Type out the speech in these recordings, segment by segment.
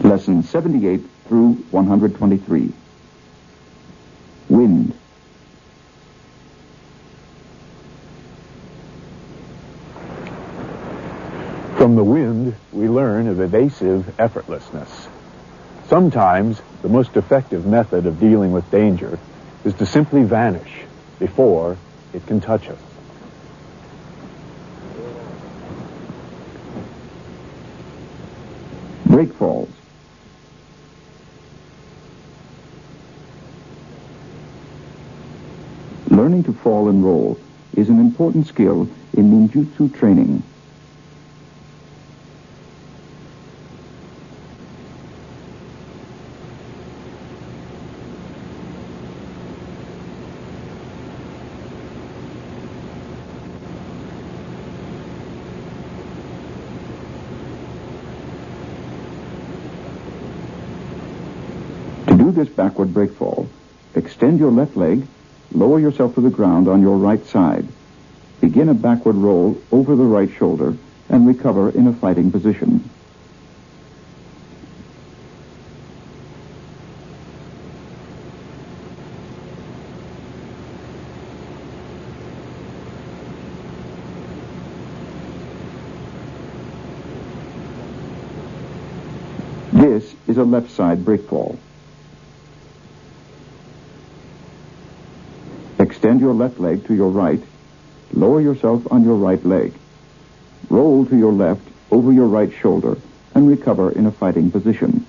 Lessons 78 through 123. Wind. From the wind, we learn of evasive effortlessness. Sometimes, the most effective method of dealing with danger is to simply vanish before it can touch us. Breakfalls. Learning to fall and roll is an important skill in ninjutsu training. To do this backward breakfall, extend your left leg, lower yourself to the ground on your right side. Begin a backward roll over the right shoulder and recover in a fighting position. This is a left side breakfall. Extend your left leg to your right, lower yourself on your right leg. Roll to your left over your right shoulder and recover in a fighting position.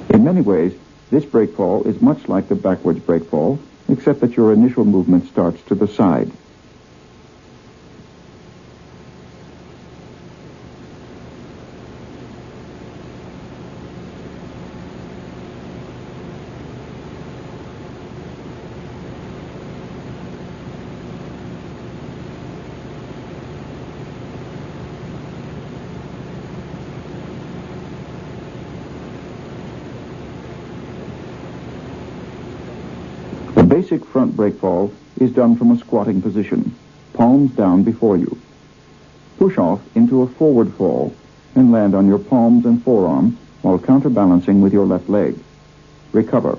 In many ways, this breakfall is much like the backwards breakfall, except that your initial movement starts to the side. The basic front breakfall is done from a squatting position, palms down before you. Push off into a forward fall and land on your palms and forearm while counterbalancing with your left leg. Recover.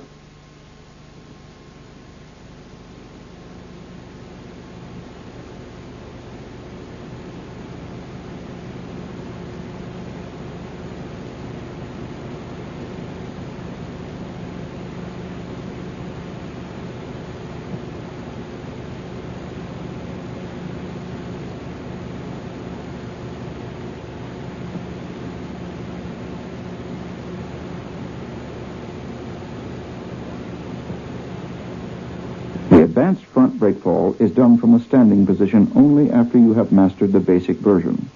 The advanced front breakfall is done from a standing position only after you have mastered the basic version.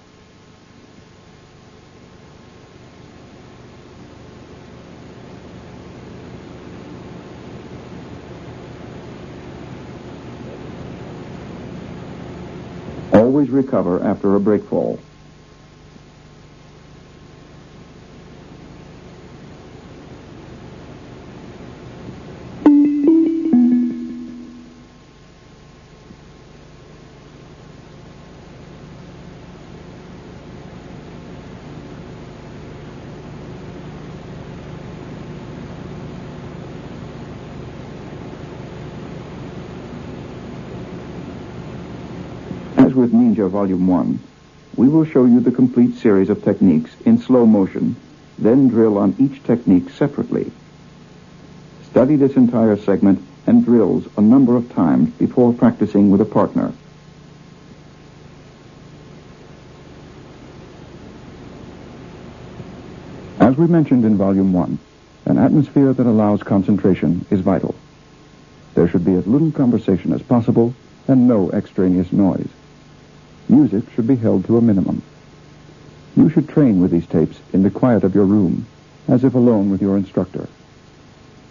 Always recover after a breakfall. As with Ninja Volume 1, we will show you the complete series of techniques in slow motion, then drill on each technique separately. Study this entire segment and drills a number of times before practicing with a partner. As we mentioned in Volume 1, An atmosphere that allows concentration is vital. There should be as little conversation as possible and no extraneous noise. Music should be held to a minimum. You should train with these tapes in the quiet of your room, as if alone with your instructor.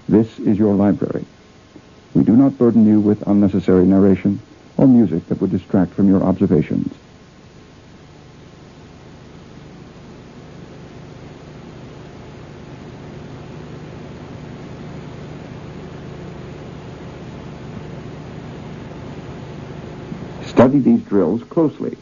This is your library. We do not burden you with unnecessary narration or music that would distract from your observations. Study these drills closely.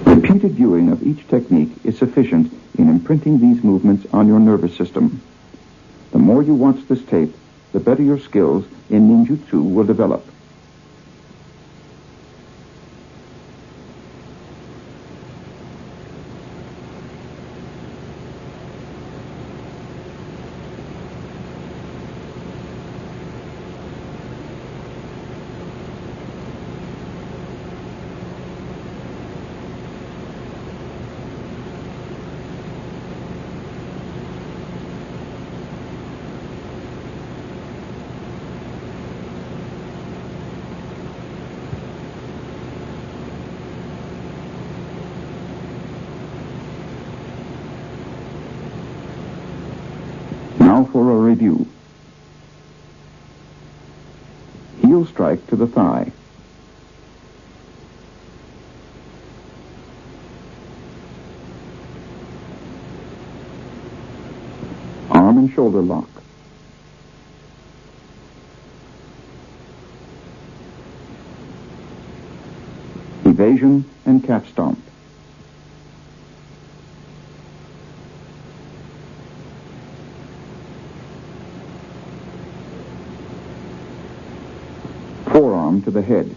Repeated viewing of each technique is sufficient in imprinting these movements on your nervous system. The more you watch this tape, the better your skills in ninjutsu will develop. Now for a review. Heel strike to the thigh. Arm and shoulder lock. Evasion and calf stomp. Forearm to the head.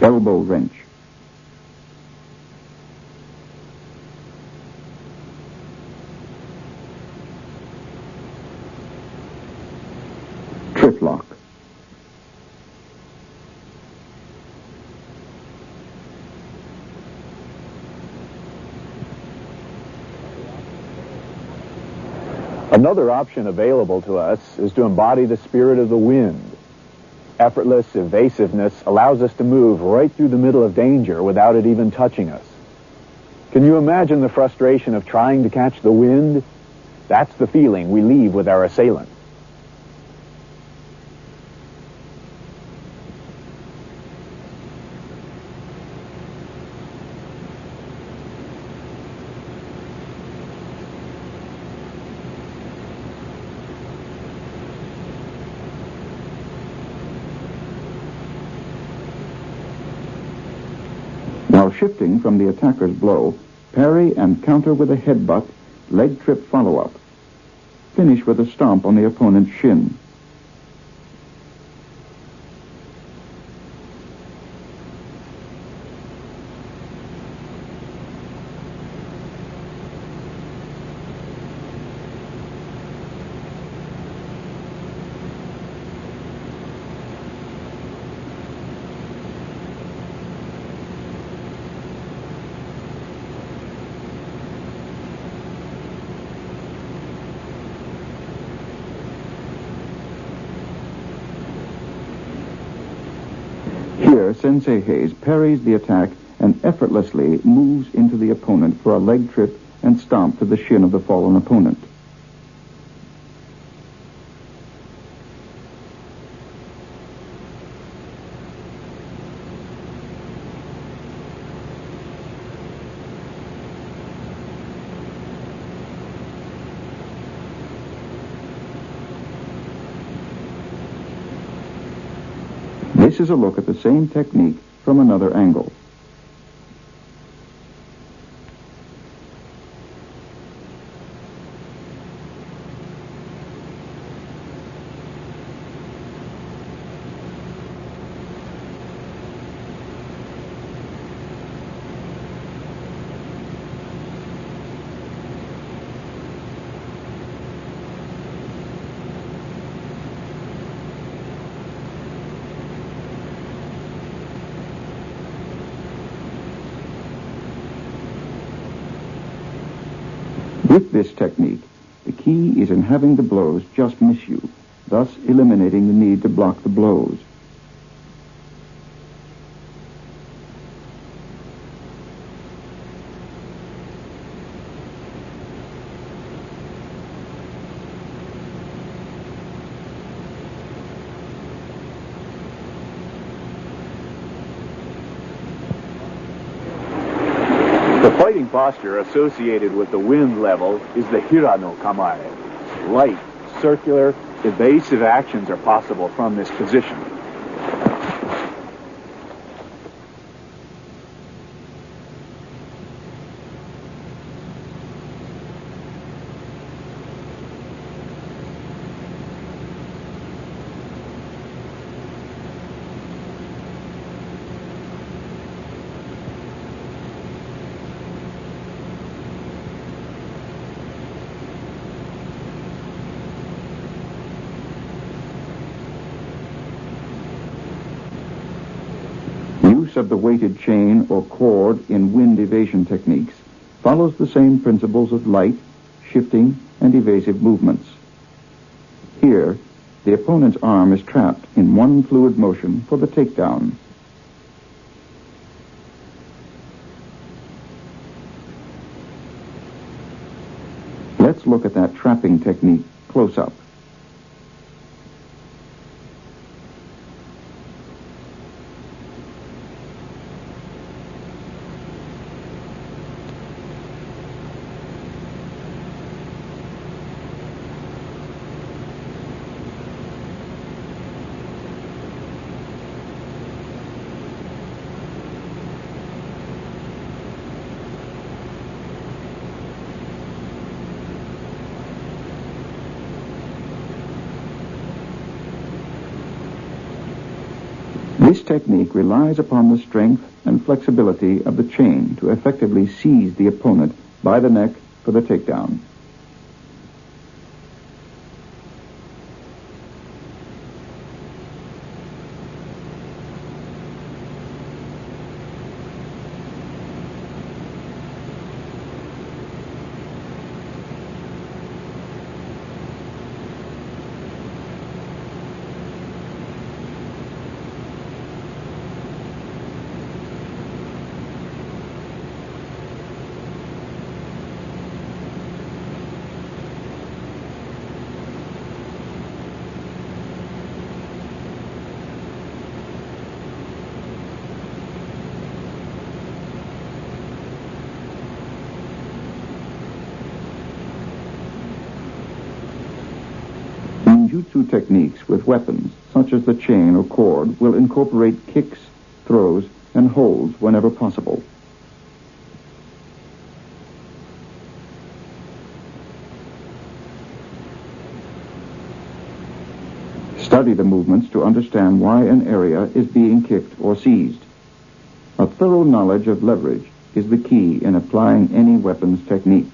Elbow wrench. Trip lock. Another option available to us is to embody the spirit of the wind. Effortless evasiveness allows us to move right through the middle of danger without it even touching us. Can you imagine the frustration of trying to catch the wind? That's the feeling we leave with our assailant. shifting from the attacker's blow, parry and counter with a headbutt, leg trip follow-up. Finish with a stomp on the opponent's shin. Here, Sensei Hayes parries the attack and effortlessly moves into the opponent for a leg trip and stomp to the shin of the fallen opponent. This is a look at the same technique from another angle. With this technique, the key is in having the blows just miss you, thus eliminating the need to block the blows. The fighting posture associated with the wind level is the Hirano Kamae. Light, circular, evasive actions are possible from this position. Use of the weighted chain or cord in wind evasion techniques follows the same principles of light, shifting, and evasive movements. Here, the opponent's arm is trapped in one fluid motion for the takedown. Let's look at that trapping technique close up. This technique relies upon the strength and flexibility of the chain to effectively seize the opponent by the neck for the takedown. Ninjutsu techniques with weapons, such as the chain or cord, will incorporate kicks, throws, and holds whenever possible. Study the movements to understand why an area is being kicked or seized. A thorough knowledge of leverage is the key in applying any weapons technique.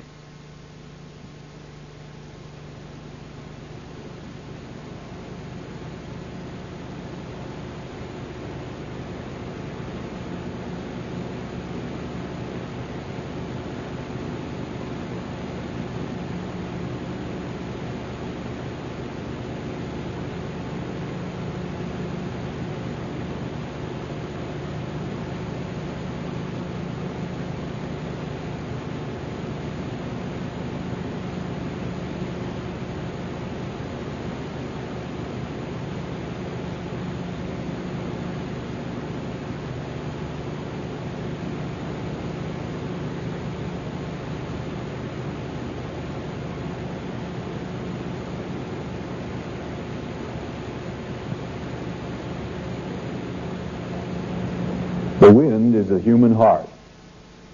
The wind is a human heart,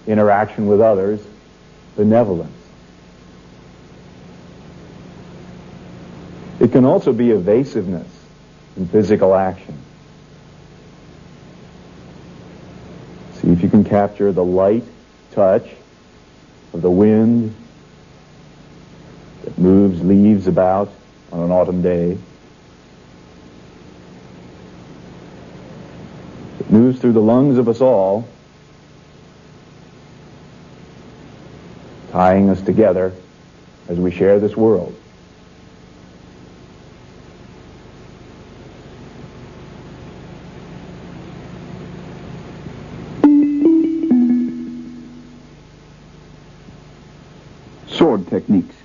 interaction with others, benevolence. It can also be evasiveness in physical action. See if you can capture the light touch of the wind that moves leaves about on an autumn day. It moves through the lungs of us all, tying us together as we share this world. Sword techniques.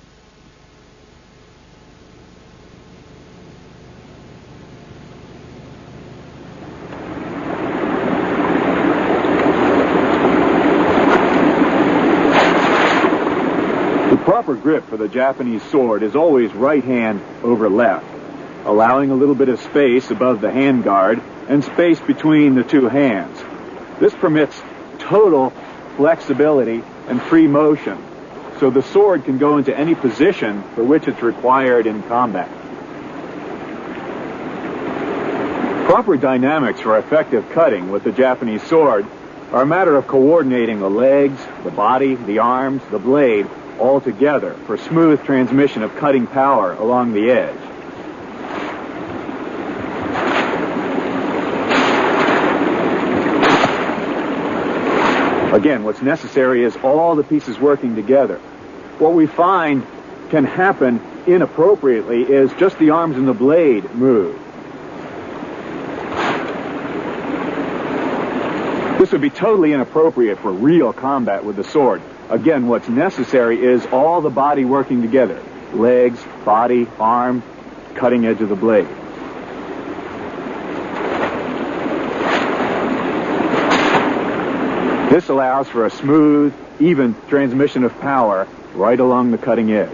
The proper grip for the Japanese sword is always right hand over left, allowing a little bit of space above the hand guard and space between the two hands. This permits total flexibility and free motion, so the sword can go into any position for which it's required in combat. Proper dynamics for effective cutting with the Japanese sword are a matter of coordinating the legs, the body, the arms, the blade, all together for smooth transmission of cutting power along the edge. Again, what's necessary is all the pieces working together. What we find can happen inappropriately is just the arms and the blade move. This would be totally inappropriate for real combat with the sword. Again, what's necessary is all the body working together. Legs, body, arm, cutting edge of the blade. This allows for a smooth, even transmission of power right along the cutting edge.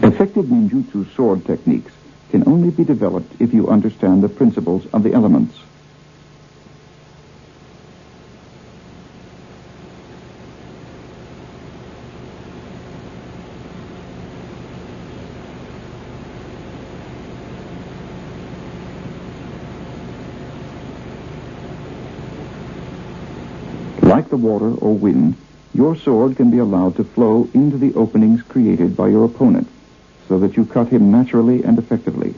Effective ninjutsu sword techniques can only be developed if you understand the principles of the elements. Like the water or wind, your sword can be allowed to flow into the openings created by your opponent, so that you cut him naturally and effectively.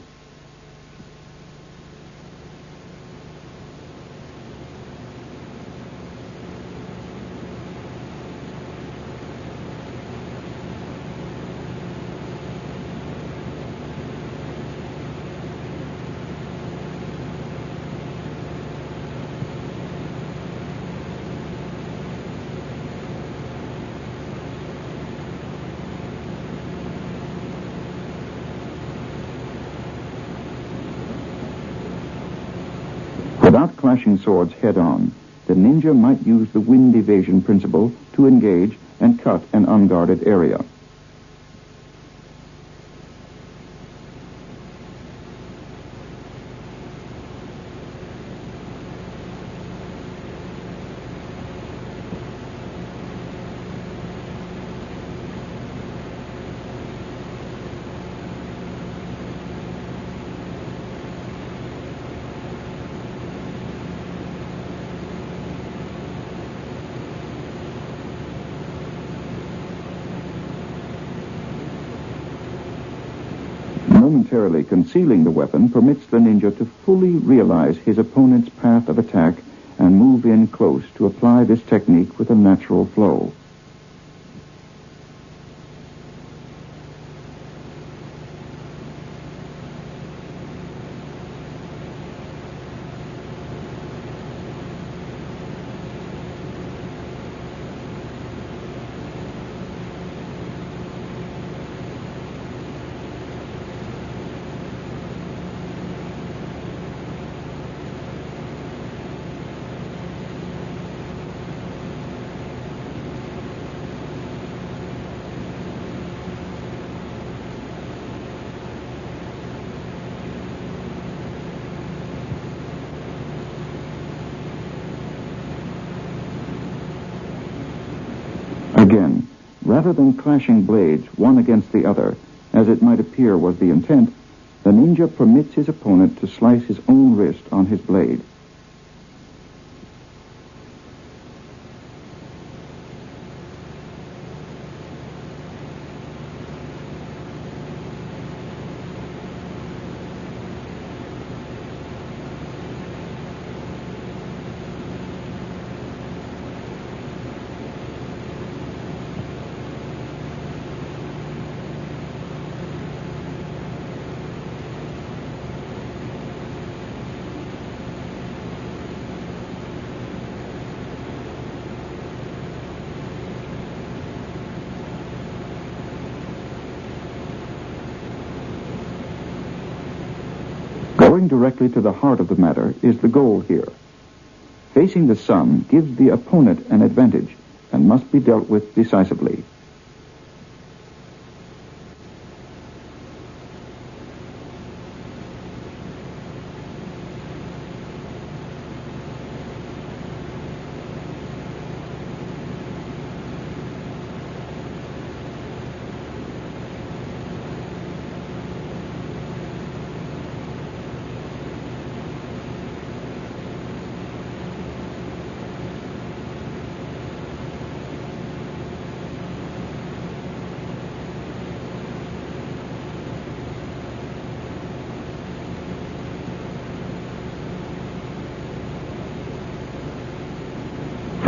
Without clashing swords head-on, the ninja might use the wind evasion principle to engage and cut an unguarded area. momentarily concealing the weapon permits the ninja to fully realize his opponent's path of attack and move in close to apply this technique with a natural flow. Again, rather than clashing blades one against the other, as it might appear was the intent, the ninja permits his opponent to slice his own wrist on his blade. Going directly to the heart of the matter is the goal here. Facing the sun gives the opponent an advantage and must be dealt with decisively.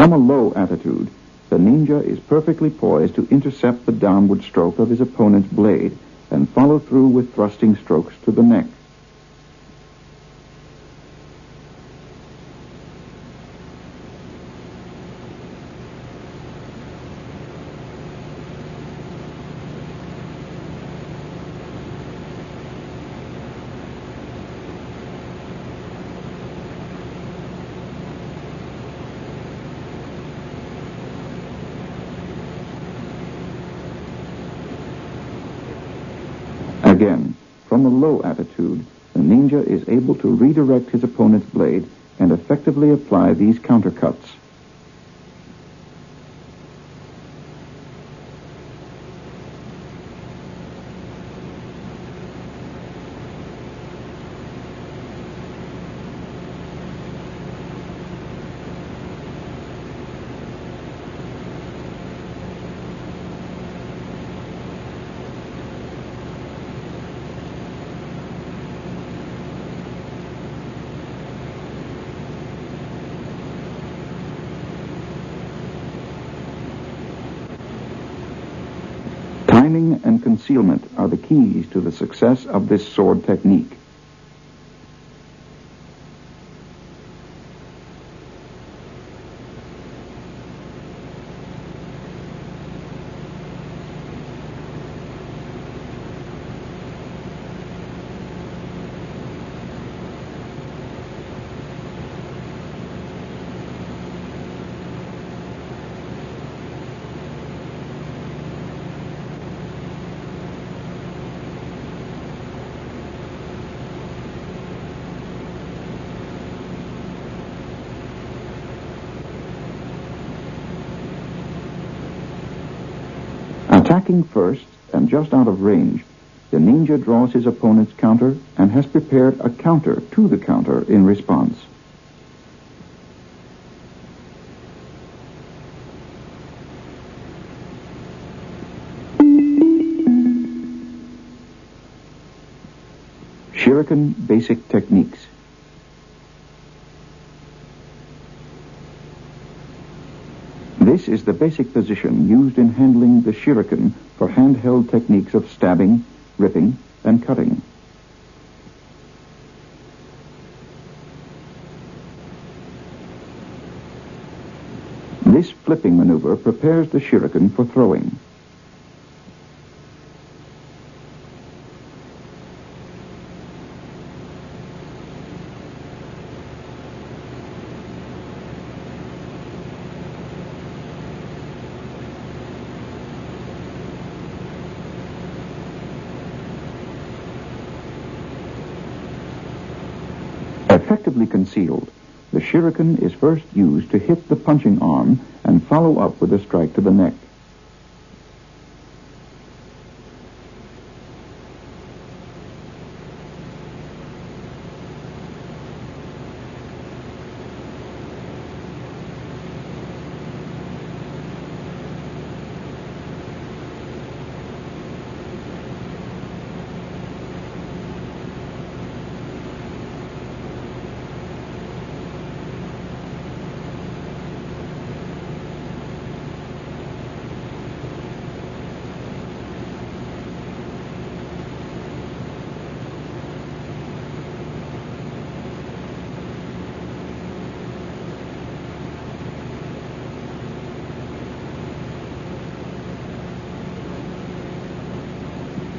From a low attitude, the ninja is perfectly poised to intercept the downward stroke of his opponent's blade and follow through with thrusting strokes to the neck. Again, from a low attitude, the ninja is able to redirect his opponent's blade and effectively apply these countercuts. Timing and concealment are the keys to the success of this sword technique. Attacking first and just out of range, the ninja draws his opponent's counter and has prepared a counter to the counter in response. Shuriken Basic Techniques. This is the basic position used in handling the shuriken for handheld techniques of stabbing, ripping, and cutting. This flipping maneuver prepares the shuriken for throwing. Effectively concealed, the shuriken is first used to hit the punching arm and follow up with a strike to the neck.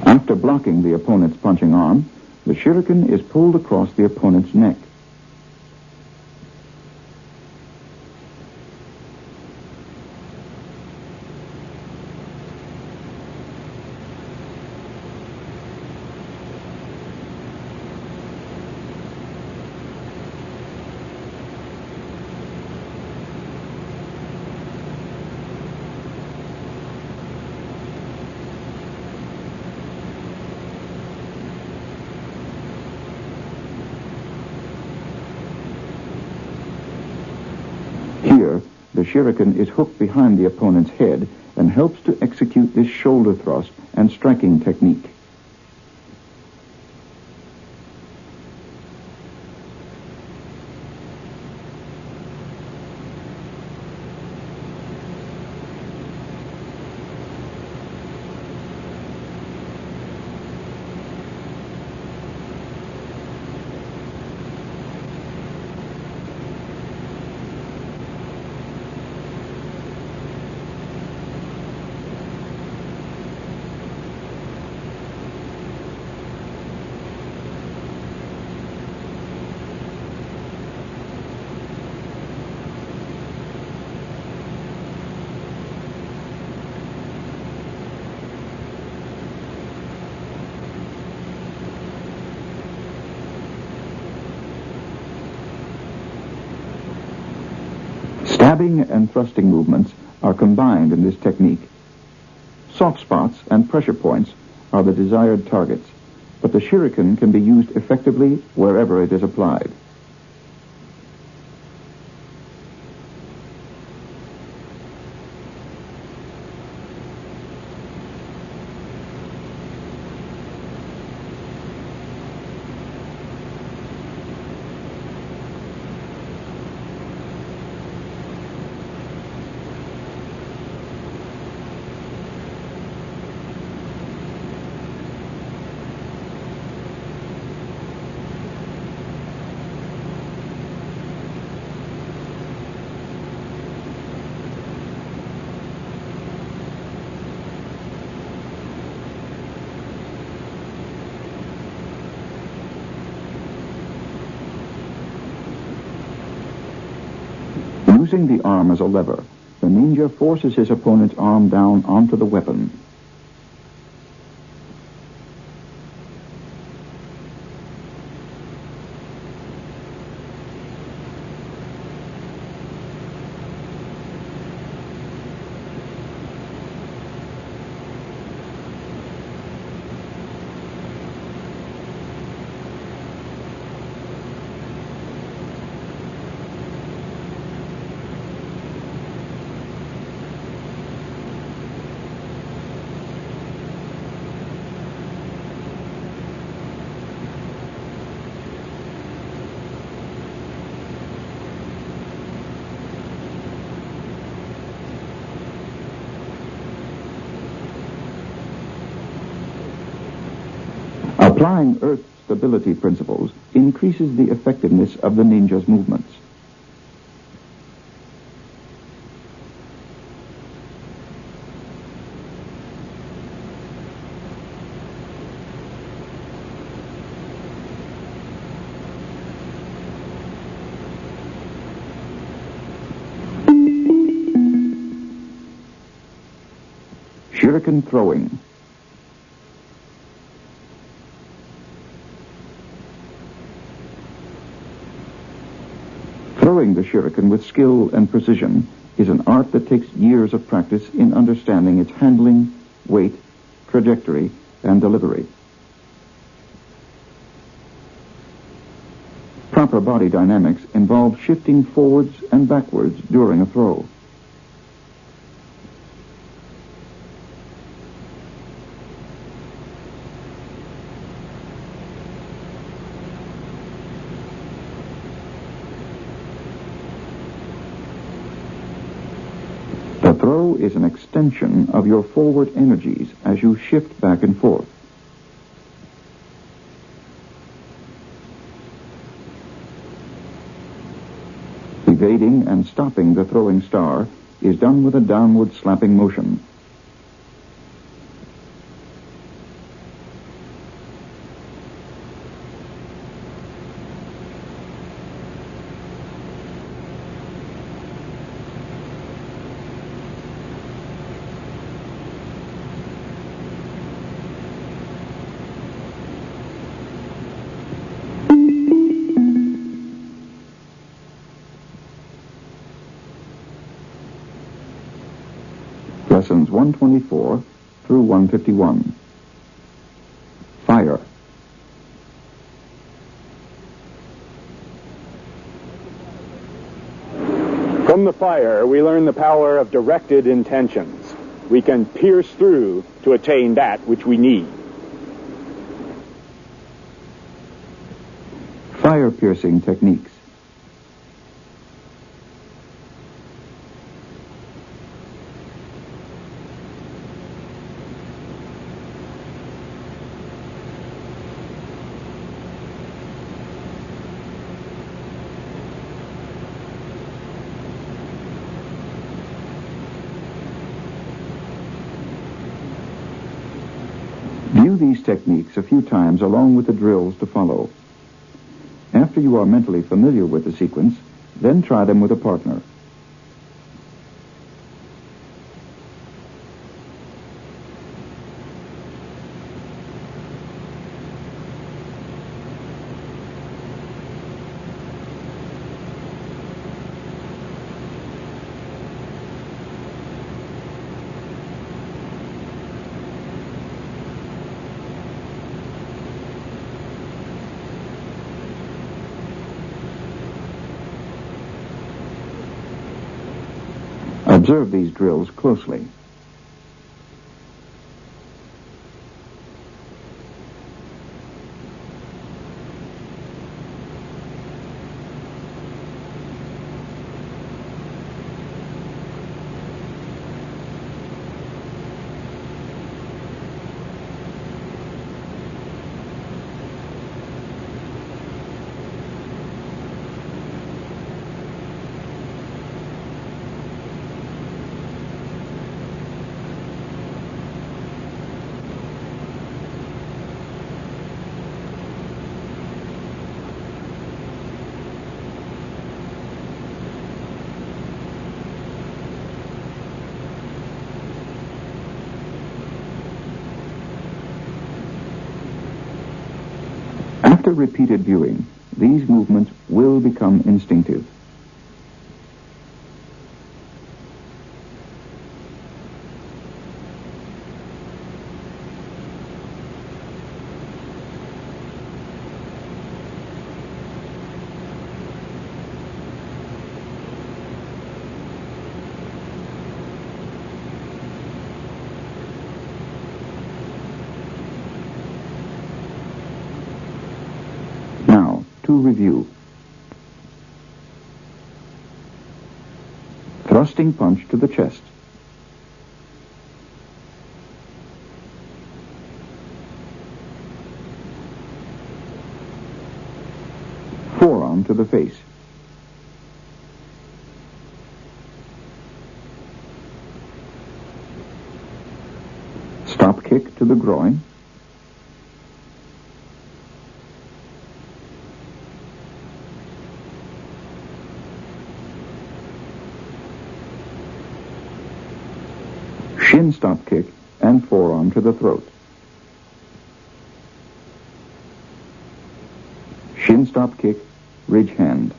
After blocking the opponent's punching arm, the shuriken is pulled across the opponent's neck. Here, the shuriken is hooked behind the opponent's head and helps to execute this shoulder thrust and striking technique. Stabbing and thrusting movements are combined in this technique. Soft spots and pressure points are the desired targets, but the shuriken can be used effectively wherever it is applied. Using the arm as a lever, the ninja forces his opponent's arm down onto the weapon. Applying Earth stability principles increases the effectiveness of the ninja's movements. Shuriken throwing. Throwing the shuriken with skill and precision is an art that takes years of practice in understanding its handling, weight, trajectory, and delivery. Proper body dynamics involve shifting forwards and backwards during a throw. The throw is an extension of your forward energies as you shift back and forth. Evading and stopping the throwing star is done with a downward slapping motion. Lessons 124 through 151. Fire. From the fire, we learn the power of directed intentions. We can pierce through to attain that which we need. Fire-piercing techniques. View these techniques a few times along with the drills to follow. After you are mentally familiar with the sequence, then try them with a partner. Observe these drills closely. After repeated viewing, these movements will become instinctive. Now, to review. Thrusting punch to the chest. the face. Stop kick to the groin. Shin stop kick and forearm to the throat. Shin stop kick, ridge hand.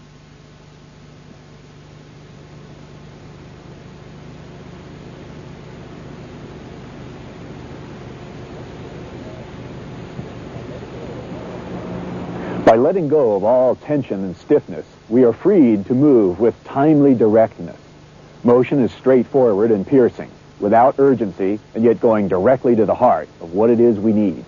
By letting go of all tension and stiffness, we are freed to move with timely directness. Motion is straightforward and piercing, without urgency, and yet going directly to the heart of what it is we need.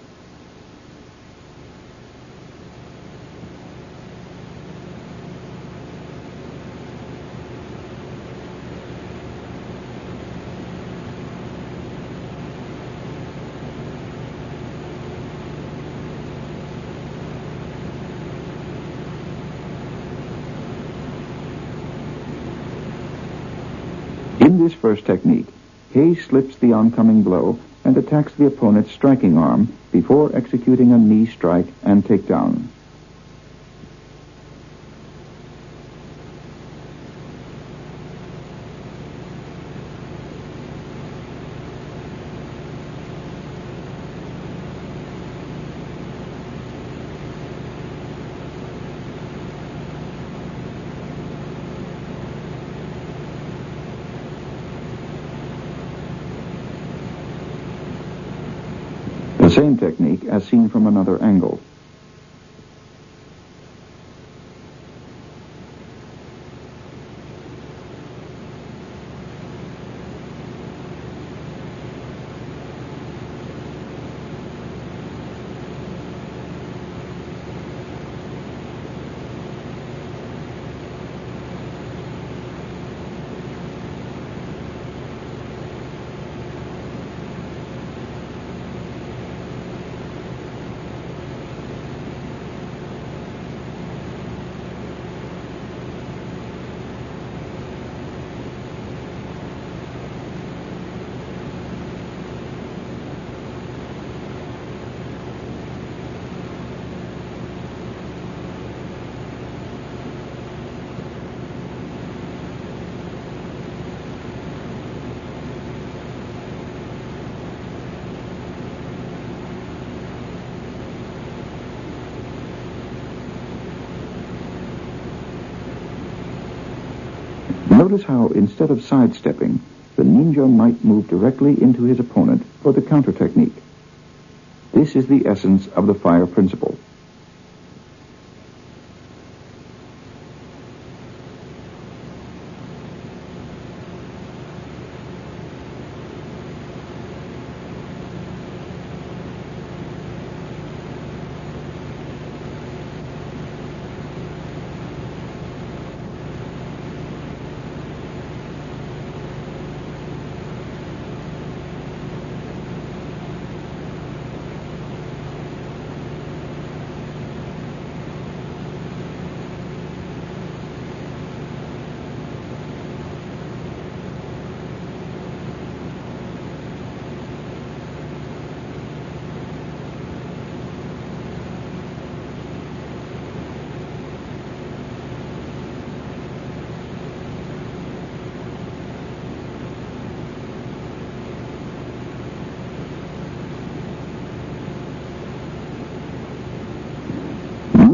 In this first technique, Hayes slips the oncoming blow and attacks the opponent's striking arm before executing a knee strike and takedown. The same technique as seen from another angle. Notice how, instead of sidestepping, the ninja might move directly into his opponent for the counter technique. This is the essence of the fire principle.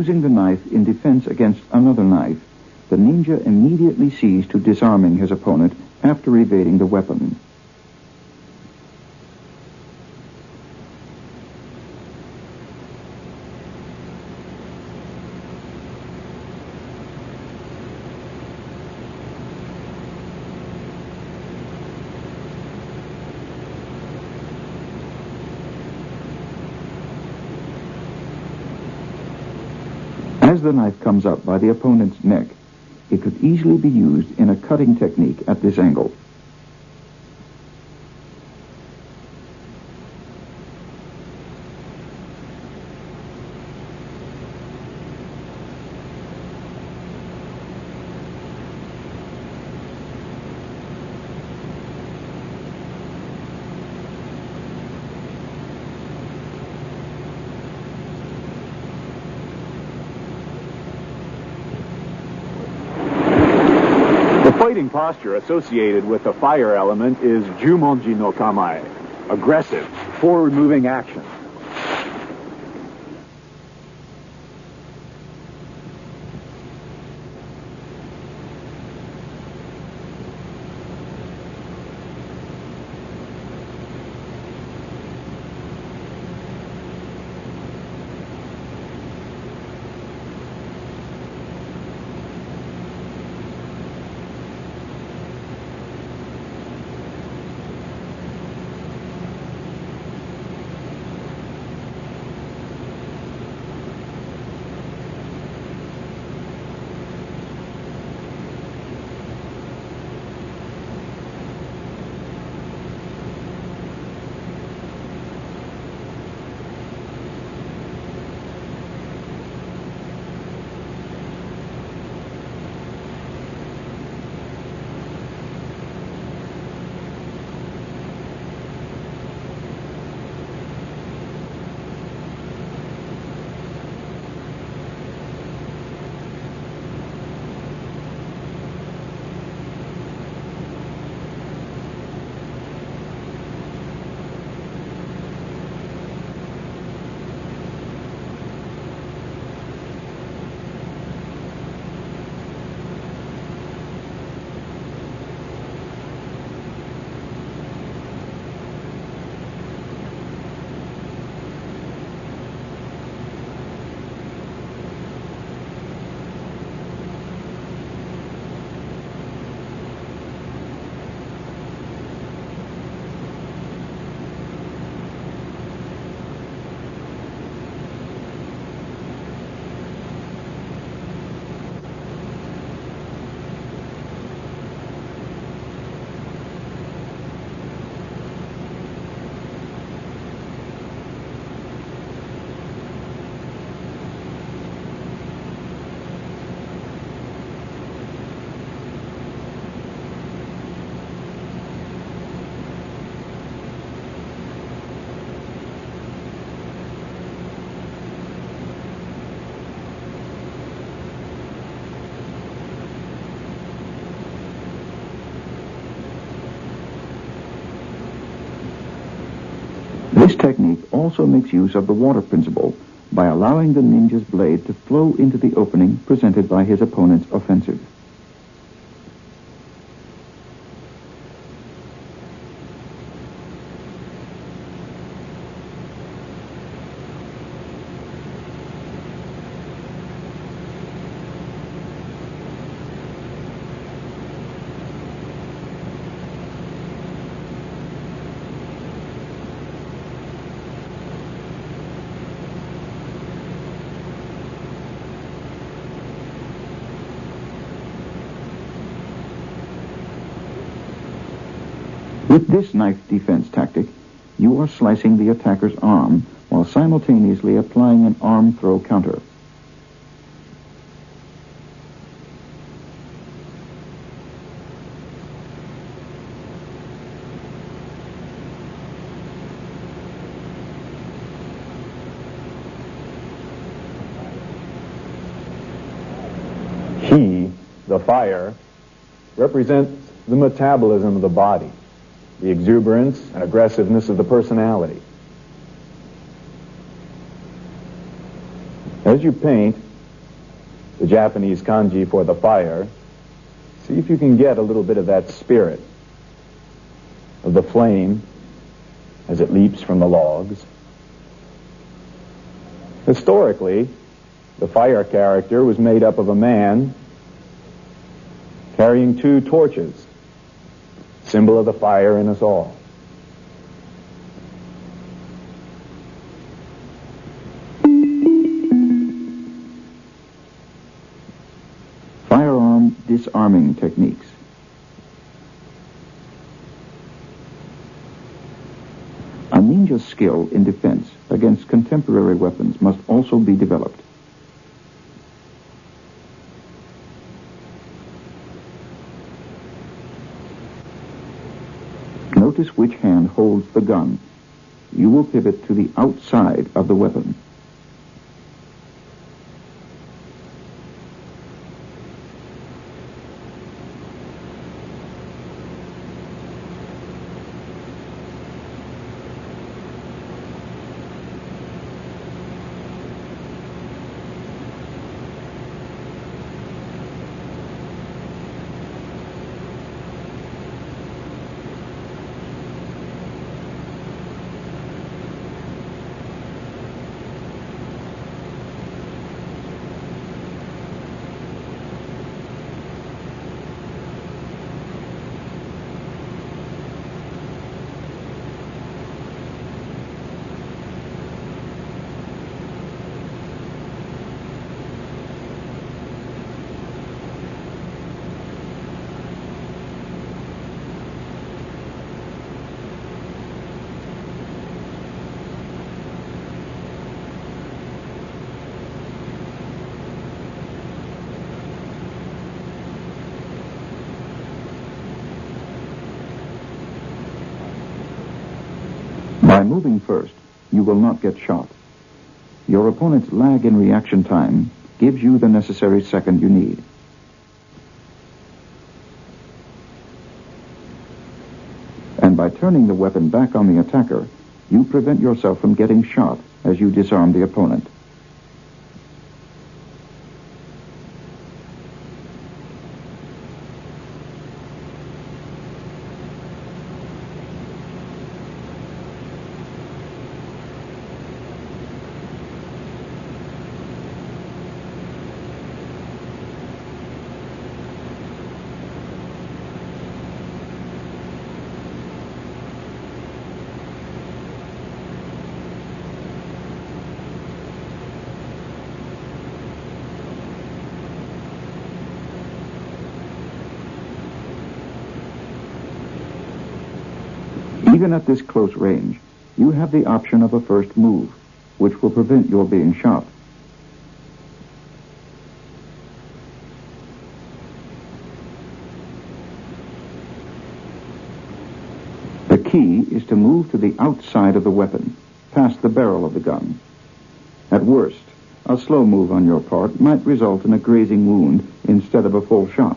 Using the knife in defense against another knife, the ninja immediately sees to disarming his opponent after evading the weapon. As the knife comes up by the opponent's neck, it could easily be used in a cutting technique at this angle. posture associated with the fire element is Jumonji no Kamae, aggressive, forward-moving action. This technique also makes use of the water principle by allowing the ninja's blade to flow into the opening presented by his opponent's offensive. With this knife defense tactic, you are slicing the attacker's arm while simultaneously applying an arm throw counter. He, the fire, represents the metabolism of the body, the exuberance and aggressiveness of the personality. As you paint the Japanese kanji for the fire, see if you can get a little bit of that spirit of the flame as it leaps from the logs. Historically, the fire character was made up of a man carrying 2 torches, symbol of the fire in us all. Firearm disarming techniques. A ninja's skill in defense against contemporary weapons must also be developed. Notice which hand holds the gun. You will pivot to the outside of the weapon. By moving first, you will not get shot. Your opponent's lag in reaction time gives you the necessary second you need. And by turning the weapon back on the attacker, you prevent yourself from getting shot as you disarm the opponent. Even at this close range, you have the option of a first move, which will prevent your being shot. The key is to move to the outside of the weapon, past the barrel of the gun. At worst, a slow move on your part might result in a grazing wound instead of a full shot.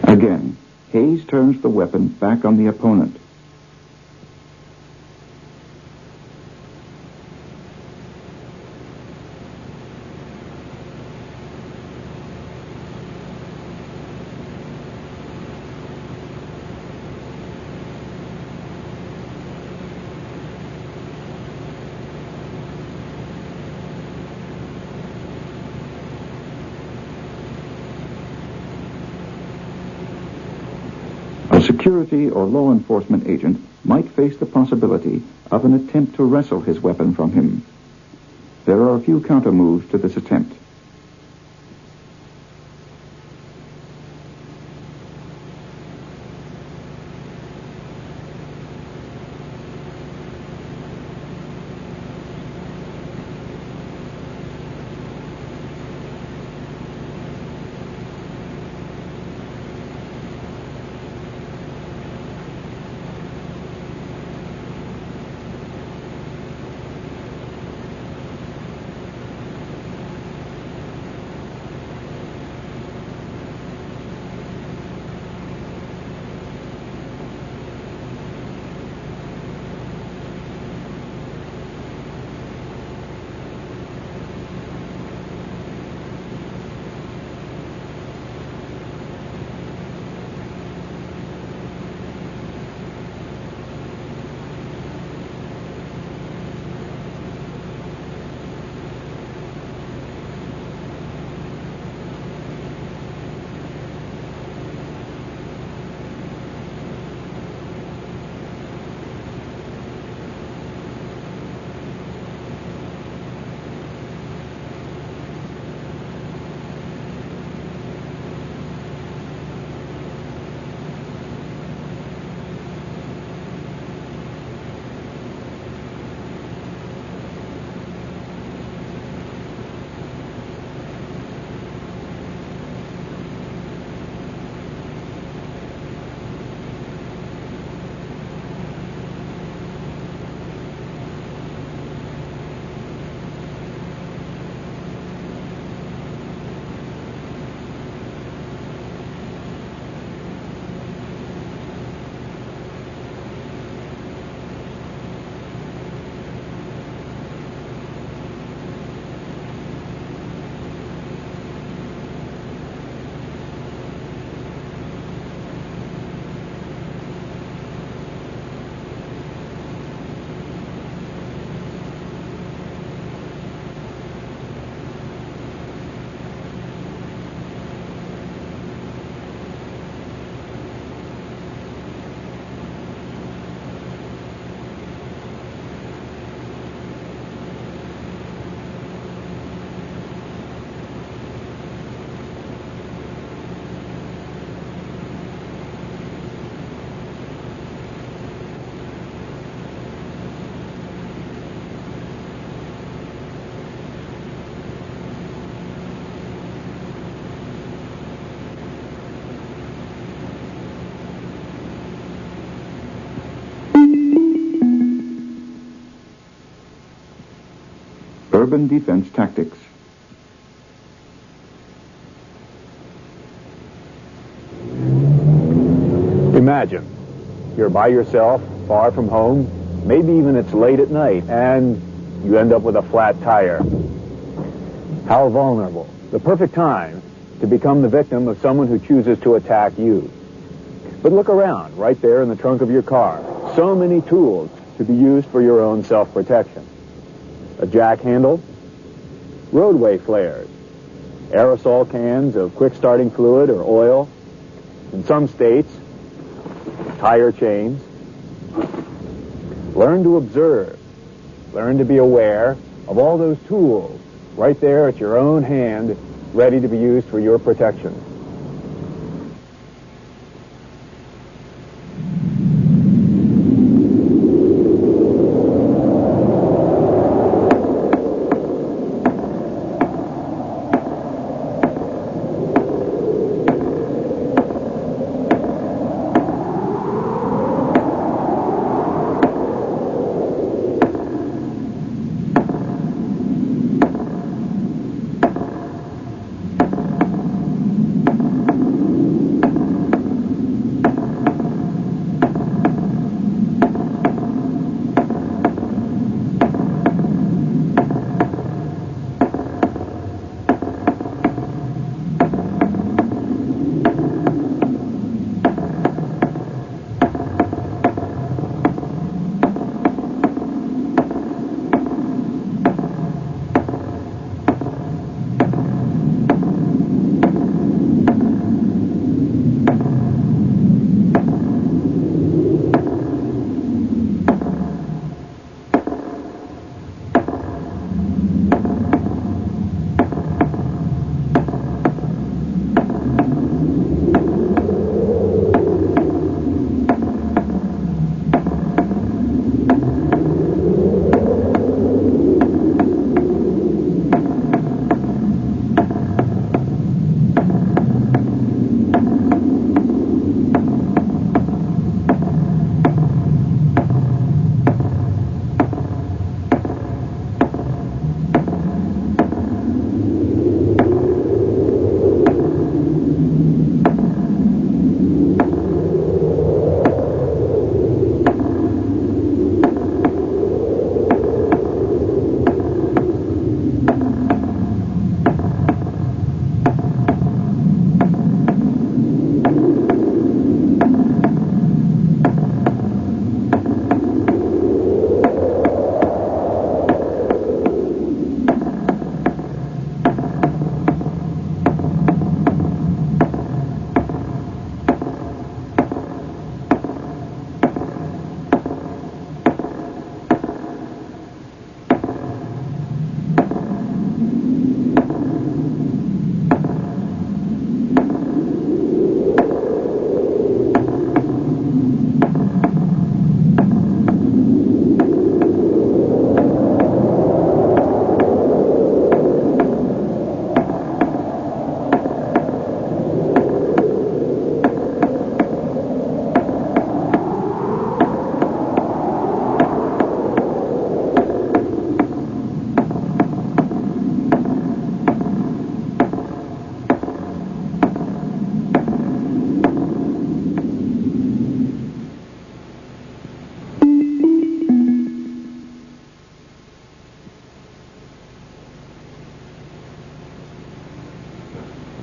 Again, Hayes turns the weapon back on the opponent. A security or law enforcement agent might face the possibility of an attempt to wrestle his weapon from him. There are a few counter-moves to this attempt. Urban defense tactics. Imagine you're by yourself, far from home, maybe even it's late at night, and you end up with a flat tire. How vulnerable. The perfect time to become the victim of someone who chooses to attack you. But look around, right there in the trunk of your car. So many tools to be used for your own self-protection. A jack handle, roadway flares, aerosol cans of quick-starting fluid or oil. In some states, tire chains. Learn to observe. Learn to be aware of all those tools right there at your own hand, ready to be used for your protection.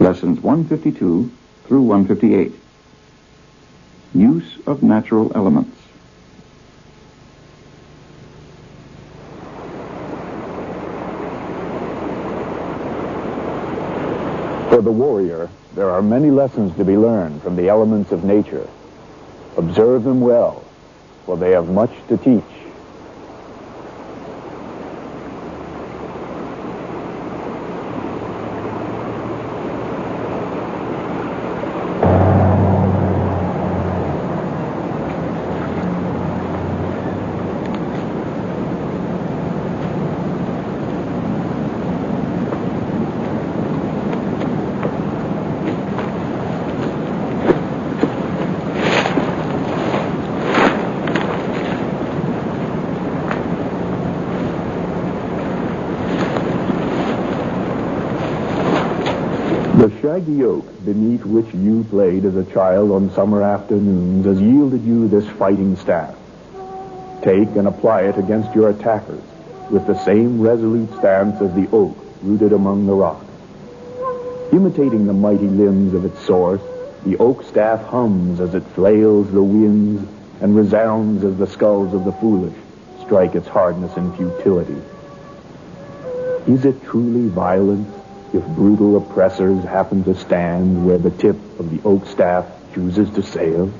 Lessons 152 through 158. Use of natural elements. For the warrior, there are many lessons to be learned from the elements of nature. Observe them well, for they have much to teach. shaggy oak beneath which you played as a child on summer afternoons has yielded you this fighting staff. Take and apply it against your attackers with the same resolute stance as the oak rooted among the rocks. Imitating the mighty limbs of its source, the oak staff hums as it flails the winds and resounds as the skulls of the foolish strike its hardness and futility. Is it truly violence if brutal oppressors happen to stand where the tip of the oak staff chooses to sail?